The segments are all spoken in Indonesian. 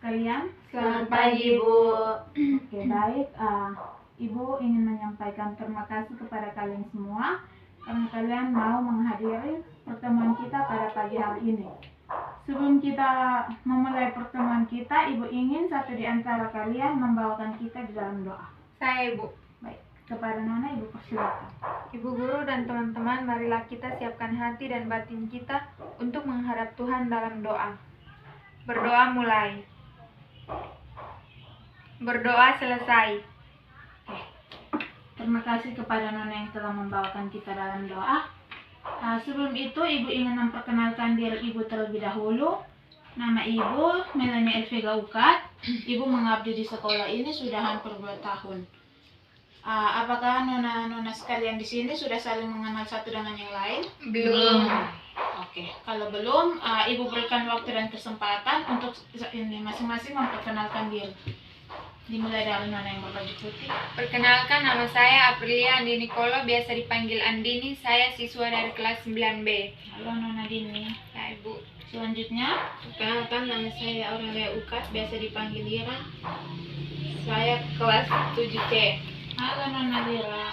sekalian. Selamat pagi, Bu. Oke, baik. Ibu ingin menyampaikan terima kasih kepada kalian semua karena kalian mau menghadiri pertemuan kita pada pagi hari ini. Sebelum kita memulai pertemuan kita, Ibu ingin satu di antara kalian membawakan kita di dalam doa. Saya, Ibu. Baik, kepada Nona Ibu persilakan. Ibu guru dan teman-teman, marilah kita siapkan hati dan batin kita untuk menghadap Tuhan dalam doa. Berdoa mulai. Berdoa selesai. Terima kasih kepada Nona yang telah membawakan kita dalam doa. Sebelum itu, Ibu ingin memperkenalkan diri Ibu terlebih dahulu. Nama Ibu Melanie Elvega Ukat. Ibu mengabdi di sekolah ini sudah hampir 2 tahun. Apakah nona-nona sekalian di sini sudah saling mengenal satu dengan yang lain? Belum. Oke, kalau belum, Ibu berikan waktu dan kesempatan untuk ini masing-masing memperkenalkan diri. Dimulai dari Nona yang berbaju putih. Perkenalkan, nama saya Aprilia Andini Kolo, biasa dipanggil Andini. Saya siswa dari kelas 9B. Halo Nona Dini. Ya, Ibu. Selanjutnya, perkenalkan, nama saya Aurelia Ukat, biasa dipanggil Lira. Saya kelas 7C. halo Nona Lira.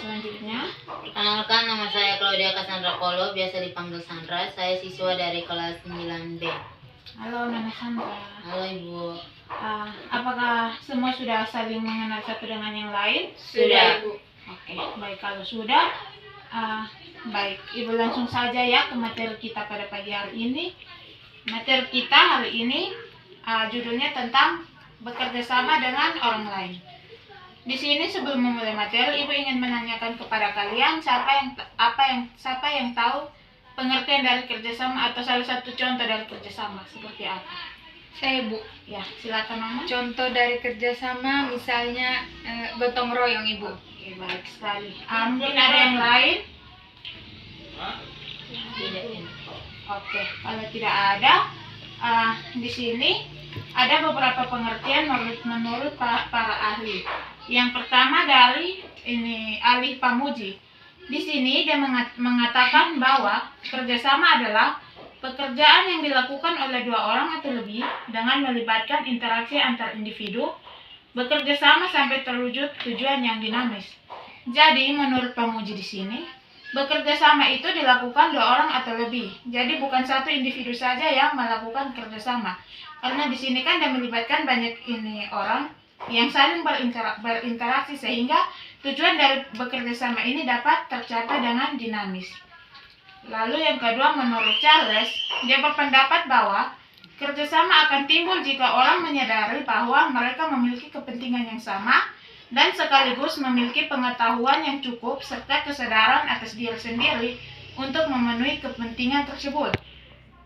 Selanjutnya, Perkenalkan, nama saya Claudia Cassandra Kolo, biasa dipanggil Sandra. Saya siswa dari kelas 9B. halo Nona Sandra. Halo Ibu. Apakah semua sudah saling mengenal satu dengan yang lain? Sudah. Ibu. Oke, baik kalau sudah, baik Ibu langsung saja ya ke materi kita pada pagi hari ini. Materi kita hari ini judulnya tentang bekerja sama dengan orang lain. Di sini sebelum memulai materi, Ibu ingin menanyakan kepada kalian siapa yang tahu pengertian dari kerjasama atau salah satu contoh dari kerjasama seperti apa? Saya, Ibu. Ya, silakan Mama. Contoh dari kerjasama misalnya gotong royong, Ibu. Oke, baik sekali. Mungkin ada yang lain? Tidak. Oke, kalau tidak ada, di sini ada beberapa pengertian menurut para ahli. Yang pertama dari ini ahli Pamuji. Di sini dia mengatakan bahwa kerjasama adalah pekerjaan yang dilakukan oleh 2 orang atau lebih dengan melibatkan interaksi antar individu, bekerja sama sampai terwujud tujuan yang dinamis. Jadi menurut Pamuji di sini, bekerja sama itu dilakukan 2 orang atau lebih. Jadi bukan satu individu saja yang melakukan kerjasama. Karena di sini kan dia melibatkan banyak orang yang saling berinteraksi sehingga tujuan dari bekerja sama ini dapat tercapai dengan dinamis. Lalu yang kedua, menurut Charles, dia berpendapat bahwa kerjasama akan timbul jika orang menyadari bahwa mereka memiliki kepentingan yang sama dan sekaligus memiliki pengetahuan yang cukup serta kesadaran atas diri sendiri untuk memenuhi kepentingan tersebut.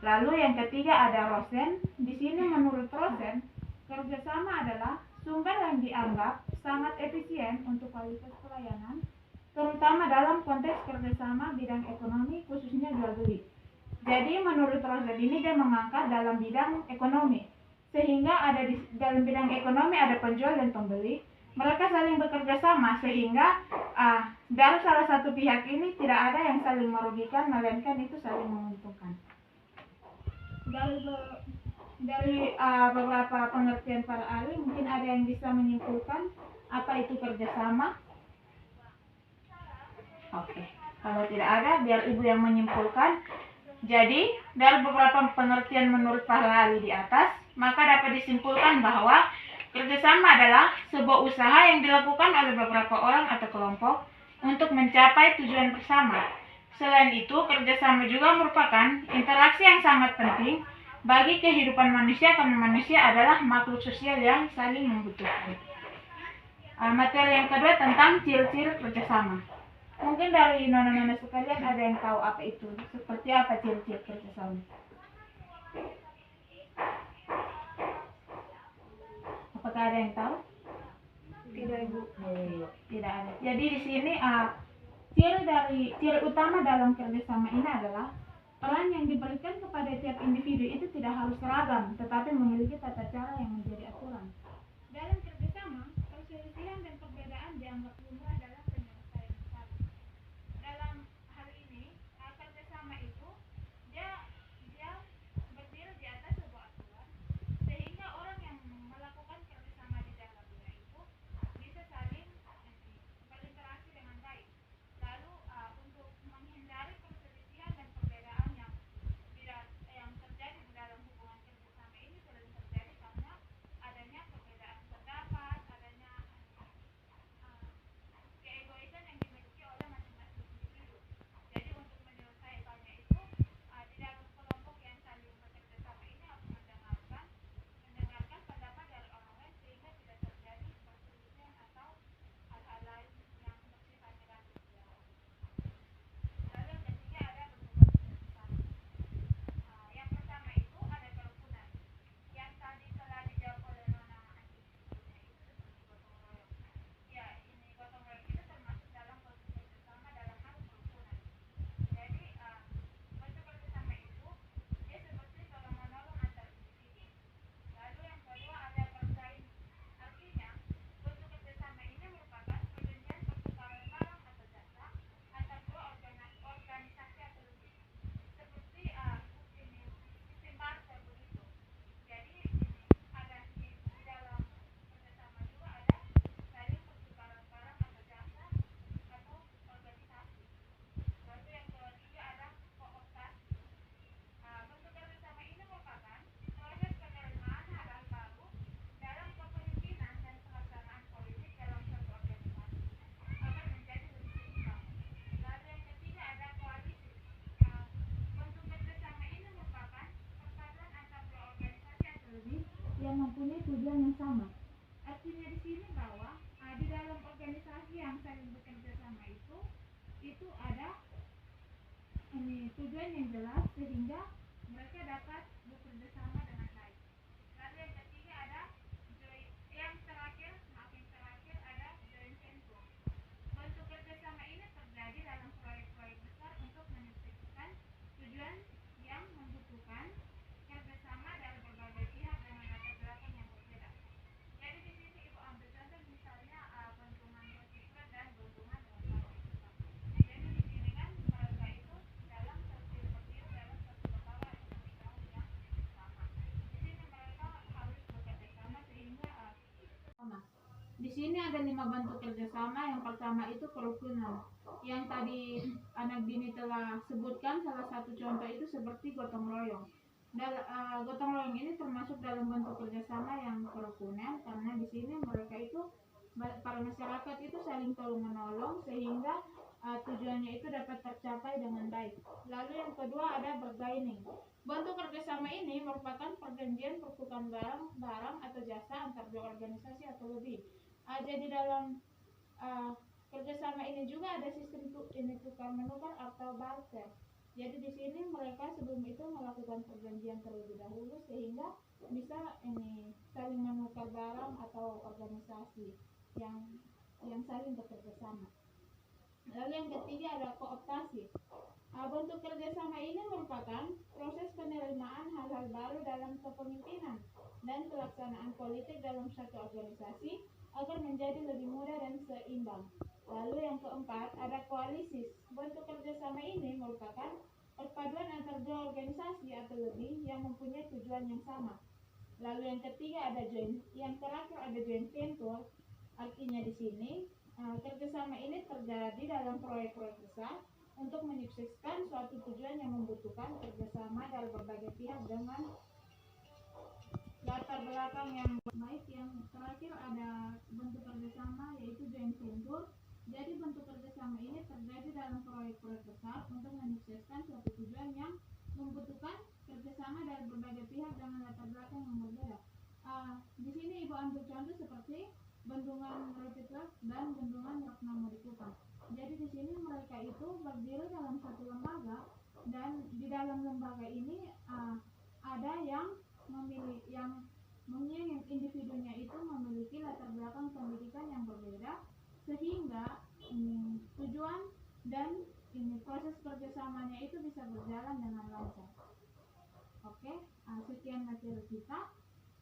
Lalu yang ketiga ada Rosen. Di sini menurut Rosen, kerjasama adalah sumber yang dianggap sangat efisien untuk kualitas pelayanan, terutama dalam konteks kerjasama bidang ekonomi, khususnya jual beli. Jadi menurut Rosen ini dia mengangkat dalam bidang ekonomi, sehingga ada di dalam bidang ekonomi ada penjual dan pembeli. Mereka saling bekerja sama sehingga dari salah satu pihak ini tidak ada yang saling merugikan, melainkan itu saling menguntungkan. Dari beberapa pengertian para ahli, mungkin ada yang bisa menyimpulkan apa itu kerjasama? Oke, kalau tidak ada, biar Ibu yang menyimpulkan. Jadi, dari beberapa pengertian menurut para ahli di atas, maka dapat disimpulkan bahwa kerjasama adalah sebuah usaha yang dilakukan oleh beberapa orang atau kelompok untuk mencapai tujuan bersama. Selain itu, kerjasama juga merupakan interaksi yang sangat penting bagi kehidupan manusia karena manusia adalah makhluk sosial yang saling membutuhkan. Materi yang kedua tentang ciri-ciri kerjasama. Mungkin dari nona-nona sekalian ada yang tahu apa itu, seperti apa ciri-ciri kerjasama? Apakah ada yang tahu? Tidak, Ibu. Tidak ada. Jadi di sini ciri utama dalam kerjasama ini adalah peran yang diberikan kepada tiap individu itu tidak harus seragam, tetapi memiliki tata cara yang menjadi aturan. Dalam kerjasama, perselisihan dan perbedaan dianggap lumrah dalam penyelesaian masalah. Dalam hal ini, kerjasama itu dia berdiri di atas sebuah aturan, sehingga orang yang yang mempunyai tujuan yang sama. Artinya di sini bahwa di dalam organisasi yang saling bekerja sama itu ada tujuan yang jelas sehingga mereka dapat bekerja sama dengan baik. Lalu yang ketiga ada yang terakhir ada joint venture. Bentuk kerjasama ini terjadi dalam proyek-proyek besar untuk menyukseskan tujuan yang membutuhkan kerjasama dari berbagai pihak dengan latar belakang yang berbeda. Jadi di sini ibu ambil contoh misalnya bendungan Keciklat dan bendungan Lembah. Jadi di sini kan mereka itu dalam terdiri dalam satu lembaga atau tanggung jawab yang sama. Di sini mereka harus bekerja sama sehingga di sini ada 5 bentuk kerjasama. Yang pertama itu kerukunan. Yang tadi anak Dini telah sebutkan, salah satu contoh itu seperti gotong royong. Gotong royong ini termasuk dalam bentuk kerjasama yang kerukunan karena di sini mereka itu para masyarakat itu saling tolong menolong sehingga tujuannya itu dapat tercapai dengan baik. Lalu yang kedua ada bargaining. Bentuk kerjasama ini merupakan perjanjian pertukaran barang atau jasa antar dua organisasi atau lebih. Jadi dalam kerjasama ini juga ada sistem tukar menukar atau barter. Jadi di sini mereka sebelum itu melakukan perjanjian terlebih dahulu sehingga bisa saling menukar barang atau organisasi yang saling bekerja sama. Lalu yang ketiga ada kooptasi. Bentuk kerjasama ini merupakan proses penerimaan hal-hal baru dalam kepemimpinan dan pelaksanaan politik dalam satu organisasi agar menjadi lebih mudah dan seimbang. Lalu yang keempat ada koalisi. Bentuk kerjasama ini merupakan perpaduan antar dua organisasi atau lebih yang mempunyai tujuan yang sama. Lalu yang ketiga ada yang terakhir ada joint venture. Artinya di sini kerjasama ini terjadi dalam proyek-proyek besar untuk menyukseskan suatu tujuan yang membutuhkan kerjasama dari berbagai pihak dengan latar belakang yang baik. Yang terakhir ada bentuk kerjasama yaitu joint venture. Jadi bentuk kerjasama ini terjadi dalam proyek-proyek besar untuk menyukseskan suatu tujuan yang membutuhkan kerjasama dari berbagai pihak dengan latar belakang yang berbeda. Di sini ibu ambil contoh seperti bendungan Rapidway dan bendungan Ratnamurikuta. Jadi di sini mereka itu berdiri dalam satu lembaga dan di dalam lembaga ini ada yang individunya itu memiliki latar belakang pendidikan yang berbeda sehingga tujuan dan proses kerjasamanya itu bisa berjalan dengan lancar. Oke, sekian materi kita.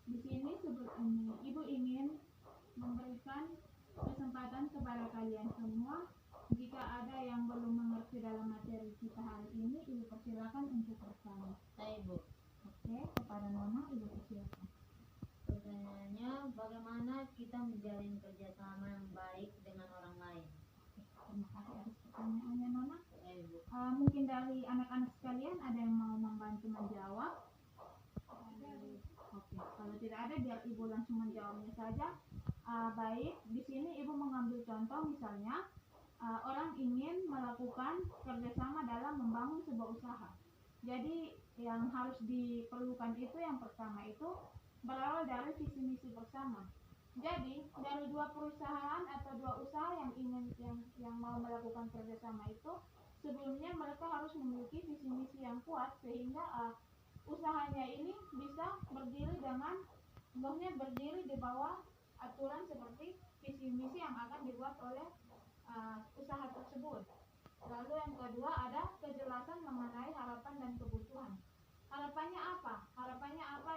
Di sini ibu ingin memberikan kesempatan kepada kalian semua. Jika ada yang belum mengerti dalam materi kita hari ini, ibu persilakan untuk bertanya. Saya Ibu. Oke, kepada Nona ibu persilakan. Pertanyaannya, bagaimana kita menjalin kerjasama yang baik dengan orang lain? Terima kasih atas pertanyaannya Nona. Saya Ibu. Mungkin dari anak-anak sekalian ada yang mau membantu menjawab? Oke, kalau tidak ada biar ibu langsung menjawabnya saja. Baik, di sini ibu mengambil contoh misalnya orang ingin melakukan kerjasama dalam membangun sebuah usaha. Jadi yang harus diperlukan itu yang pertama itu berawal dari visi misi bersama. Jadi dari dua perusahaan atau dua usaha yang mau melakukan kerjasama itu sebelumnya mereka harus memiliki visi misi yang kuat sehingga usahanya ini bisa berdiri di bawah aturan seperti visi misi yang akan dibuat oleh usaha tersebut. Lalu yang kedua ada kejelasan mengenai harapan dan kebutuhan. Harapannya apa? Harapan apa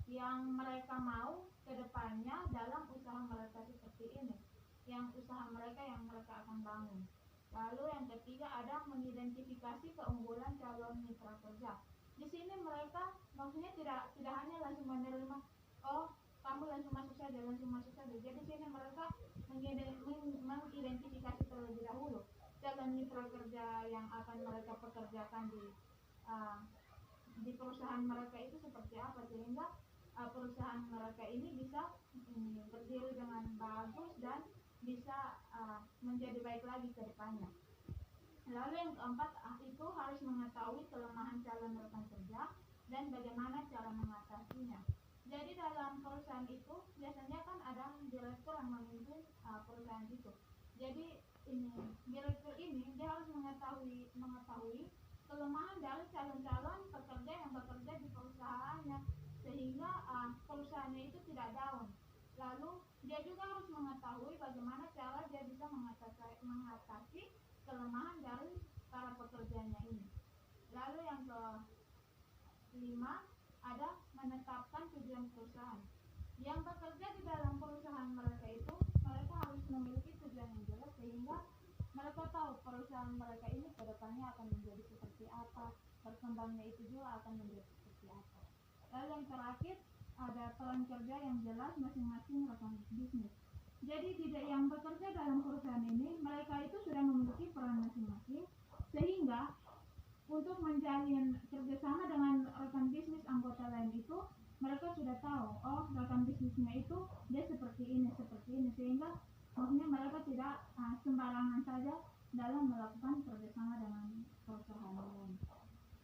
yang mereka mau ke depannya dalam usaha mereka seperti ini, yang usaha mereka yang mereka akan bangun. Lalu yang ketiga ada mengidentifikasi keunggulan calon mitra kerja. Di sini mereka maksudnya tidak hanya langsung menerima, oh kamu langsung masuk saja. Jadi di sini mereka mengidentifikasi terlebih dahulu calon mitra kerja yang akan mereka pekerjakan di perusahaan mereka itu seperti apa sehingga perusahaan mereka ini bisa berdiri dengan bagus dan bisa menjadi baik lagi ke depannya. Lalu yang keempat itu harus mengetahui kelemahan calon rekan kerja dan bagaimana cara mengatasi perusahaan itu. Jadi ini direktur ini dia harus mengetahui kelemahan dari calon-calon pekerja yang bekerja di perusahaannya, sehingga perusahaannya itu tidak down. Lalu dia juga harus mengetahui bagaimana cara dia bisa mengatasi kelemahan dari para pekerjanya ini. Lalu yang kelima, ada menetapkan tujuan perusahaan. Yang bekerja di dalam perusahaan mereka itu, mereka harus memiliki tujuan yang jelas sehingga mereka tahu perusahaan mereka ini ke depannya akan menjadi seperti apa, perkembangannya itu juga akan menjadi seperti apa. Lalu yang terakhir, ada peran kerja yang jelas masing-masing rekan bisnis. Jadi yang bekerja dalam perusahaan ini, mereka itu sudah memiliki peran masing-masing, sehingga untuk menjalin kerjasama dengan rekan bisnis anggota lain itu, mereka sudah tahu, oh rekan bisnisnya itu dia seperti ini, sehingga maksudnya mereka tidak sembarangan saja dalam melakukan kerjasama dengan perusahaan lain.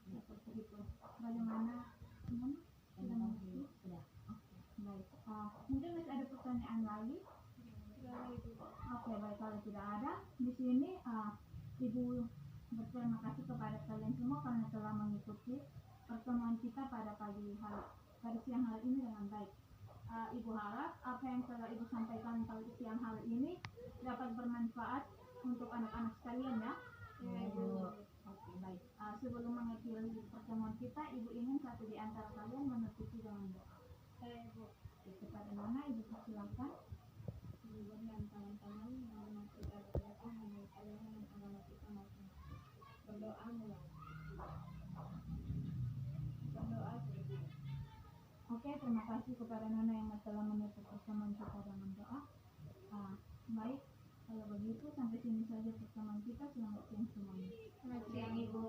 Seperti itu. Bagaimana? Sudah mengerti? Sudah. Baik. Mungkin masih ada pertanyaan lagi? Oke, baik, kalau tidak ada, di sini Ibu berterima kasih kepada kalian semua karena telah mengikuti pertemuan kita pada siang hari ini dengan baik. Ibu harap apa yang telah Ibu sampaikan pada siang hari ini dapat bermanfaat untuk anak-anak sekalian ya. Ibu. Oke, baik. Sebelum mengakhiri pertemuan kita, Ibu ingin satu di antara kalian menutupi dengan doa. Ibu. Kepada Nona, Ibu persilakan. Ibu dan kawan-kawan yang kita berdoa mengenai kalian dan agama kita maupun berdoa mulai. Berdoa seperti ini. Oke, terima kasih kepada Nona yang telah menutup pertemuan kita dengan doa. Baik, kalau begitu sampai sini saja pertemuan kita. Selamat siang semuanya. Selamat siang Ibu.